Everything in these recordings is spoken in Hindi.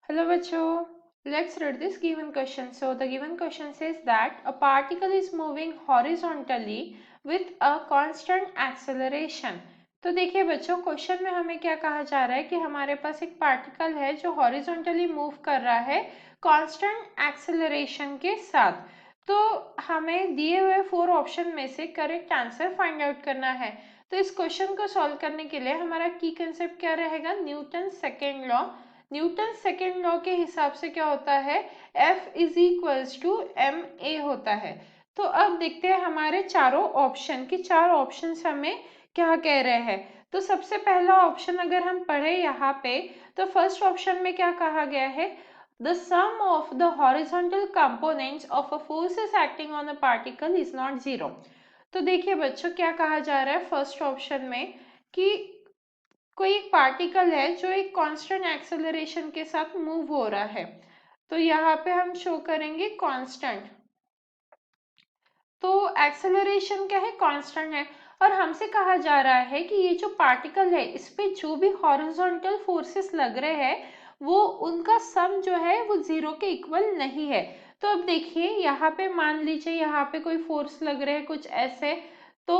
Hello bachcho, let's read this given question. So the given question says that a particle is moving horizontally with a constant acceleration. तो देखिए बच्चों, क्वेश्चन में हमें क्या कहा जा रहा है कि हमारे पास एक पार्टिकल है जो हॉरिजॉन्टली मूव कर रहा है कांस्टेंट एक्सेलरेशन के साथ। तो हमें दिए हुए 4 ऑप्शन में से करेक्ट आंसर फाइंड आउट करना है। तो इस क्वेश्चन को सॉल्व करने के लिए हमारा की कंसेप्ट क्या रहेगा, Newton second law. Newton second law के हिसाब से क्या होता है, F is equals to M A होता है। तो अब देखते हैं हमारे चारों ऑप्शन की, चार ऑप्शन हमें क्या कह रहे हैं। तो सबसे पहला ऑप्शन अगर हम पढ़े यहाँ पे, तो फर्स्ट ऑप्शन में क्या कहा गया है, the sum of the horizontal components of a forces acting on a particle is not zero. तो देखिए बच्चों, क्या कहा जा रहा है फर्स्ट ऑप्शन में कि कोई एक पार्टिकल है जो एक कांस्टेंट एक्सेलरेशन के साथ मूव हो रहा है। तो यहाँ पे हम शो करेंगे कांस्टेंट। तो एक्सेलरेशन क्या है, कांस्टेंट है। और हमसे कहा जा रहा है कि ये जो पार्टिकल है इस पे जो भी हॉरिजॉन्टल फोर्सेस लग रहे हैं वो उनका सम जो है वो जीरो के इक्वल नहीं है। तो अब देखिए यहाँ पे मान लीजिए यहाँ पे कोई फोर्स लग रहे हैं कुछ ऐसे, तो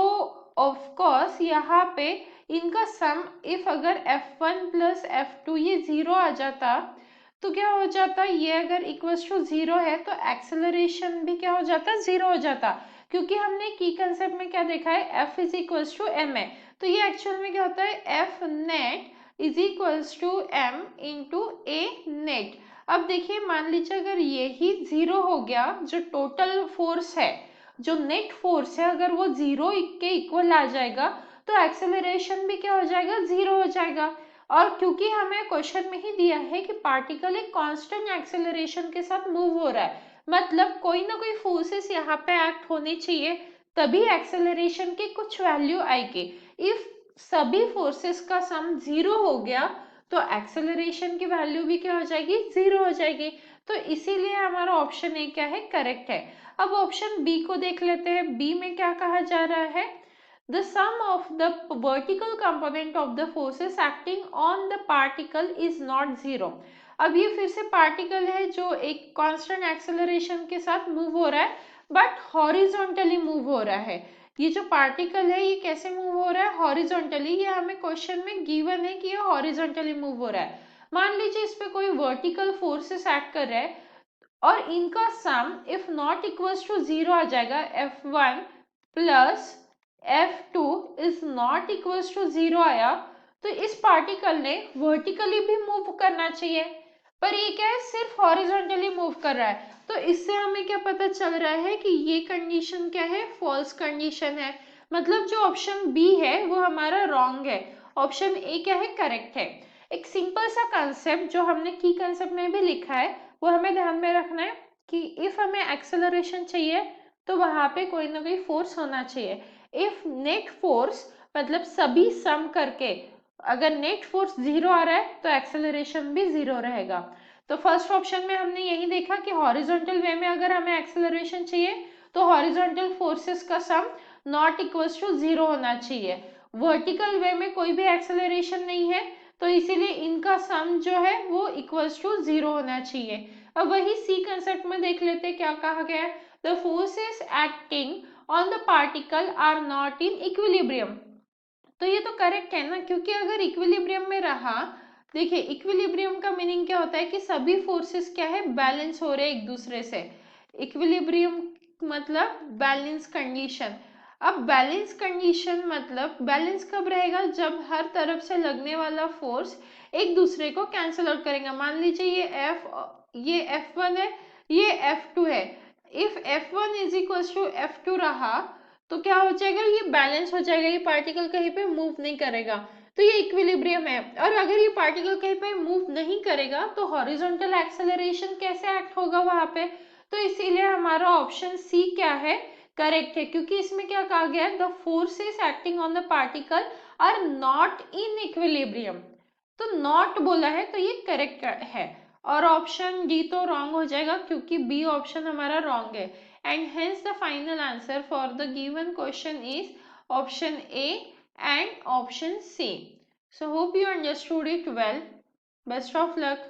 ऑफ कोर्स यहाँ पे इनका सम इफ अगर F1 प्लस F2 ये जीरो आ जाता तो क्या हो जाता, ये अगर इक्वल्स टू जीरो है तो एक्सेलरेशन भी क्या हो जाता, जीरो हो जाता। क्योंकि हमने की कंसेप्ट में क्या देखा है, F is equals to M है। तो ये एक्चुअल में क्या होता है, F net is equals to M into A net. अब देखिए मान लीजिए अगर ये ही जीरो हो गया, जो टोटल फोर्स है, जो नेट फोर्स है, अगर वो जीरो के इक्वल आ जाएगा तो एक्सेलरेशन भी क्या हो जाएगा, जीरो हो जाएगा। और क्योंकि हमें क्वेश्चन में ही दिया है कि पार्टिकल एक कांस्टेंट एक्सेलरेशन के साथ मूव हो रहा है, मतलब कोई ना कोई फोर्सेस यहाँ पे एक्ट होने चाहिए तभी एक्सेलरेशन की कुछ वैल्यू आएगी। इफ सभी फोर्सेस का सम जीरो हो गया तो एक्सेलरेशन की वैल्यू भी क्या हो जाएगी, जीरो हो जाएगी। तो इसीलिए हमारा ऑप्शन ए क्या है, करेक्ट है। अब ऑप्शन बी को देख लेते हैं। बी में क्या कहा जा रहा है, the sum of the vertical component of the forces acting on the particle is not zero। अब ये फिर से पार्टिकल है जो एक कांस्टेंट एक्सेलरेशन के साथ मूव हो रहा है बट हॉरिजॉन्टली मूव हो रहा है। ये जो पार्टिकल है ये कैसे मूव हो रहा है, हॉरिजॉन्टली। ये हमें क्वेश्चन में गिवन है कि ये हॉरिजॉन्टली मूव हो रहा है। मान लीजिए इस पे कोई वर्टिकल फोर्सेस एक्ट कर रहा है और इनका sum if not equals to zero आ जाएगा, F1 plus F2 is not equals to zero आया, तो इस पार्टिकल ने वर्टिकली भी मूव करना चाहिए, पर ये क्या है, सिर्फ हॉरिजॉन्टली मूव कर रहा है। तो इससे हमें क्या पता चल रहा है कि ये कंडीशन क्या है, फॉल्स कंडीशन है। मतलब जो ऑप्शन बी है वो हमारा रॉन्ग है, ऑप्शन ए क्या है, करेक्ट है। एक सिंपल सा कंसेप्ट जो हमने की कंसेप्ट में भी लिखा है वो हमें ध्यान में रखना है कि इफ हमें एक्सेलरेशन चाहिए तो वहां पे कोई ना कोई फोर्स होना चाहिए। इफ नेट फोर्स मतलब सभी सम करके अगर नेट फोर्स जीरो आ रहा है तो एक्सेलरेशन भी जीरो रहेगा। तो फर्स्ट ऑप्शन में हमने यही देखा कि हॉरिजॉन्टल वे में अगर हमें एक्सेलरेशन चाहिए तो हॉरिजॉन्टल फोर्सेस का sum not equals to zero होना चाहिए। वर्टिकल वे में कोई भी एक्सेलरेशन नहीं है तो इसीलिए इनका सम जो है वो इक्वल्स टू जीरो होना चाहिए। अब वही सी कंसेप्ट में देख लेते क्या कहा गया है, the forces acting on the particle are not in equilibrium. तो ये तो करेक्ट है ना, क्योंकि अगर इक्विलिब्रियम में रहा, देखिए इक्विलिब्रियम का मीनिंग क्या होता है कि सभी फोर्सेस क्या है, बैलेंस हो रहे एक दूसरे से। इक्विलिब्रियम मतलब बैलेंस कंडीशन। अब बैलेंस कंडीशन मतलब बैलेंस कब रहेगा, जब हर तरफ से लगने वाला फोर्स एक दूसरे को कैंसिल आउट करेगा। मान लीजिए ये F1 है, ये F2 है। If F1 is equal to F2 रहा तो क्या हो जाएगा, ये बैलेंस हो जाएगा, ये पार्टिकल कहीं पे मूव नहीं करेगा, तो ये इक्विलिब्रियम है। और अगर ये पार्टिकल कहीं पे मूव नहीं करेगा तो हॉरिजॉन्टल एक्सेलरेशन कैसे एक्ट होगा वहां पे। तो इसीलिए हमारा ऑप्शन सी क्या है, करेक्ट है, क्योंकि इसमें क्या कहा गया है, the forces acting on the particle are not in equilibrium. तो नॉट बोला है तो ये करेक्ट है। और ऑप्शन डी तो रॉन्ग हो जाएगा क्योंकि बी ऑप्शन हमारा रॉन्ग है। And hence the final answer for the given question is option A and option C. So hope you understood it well. Best of luck.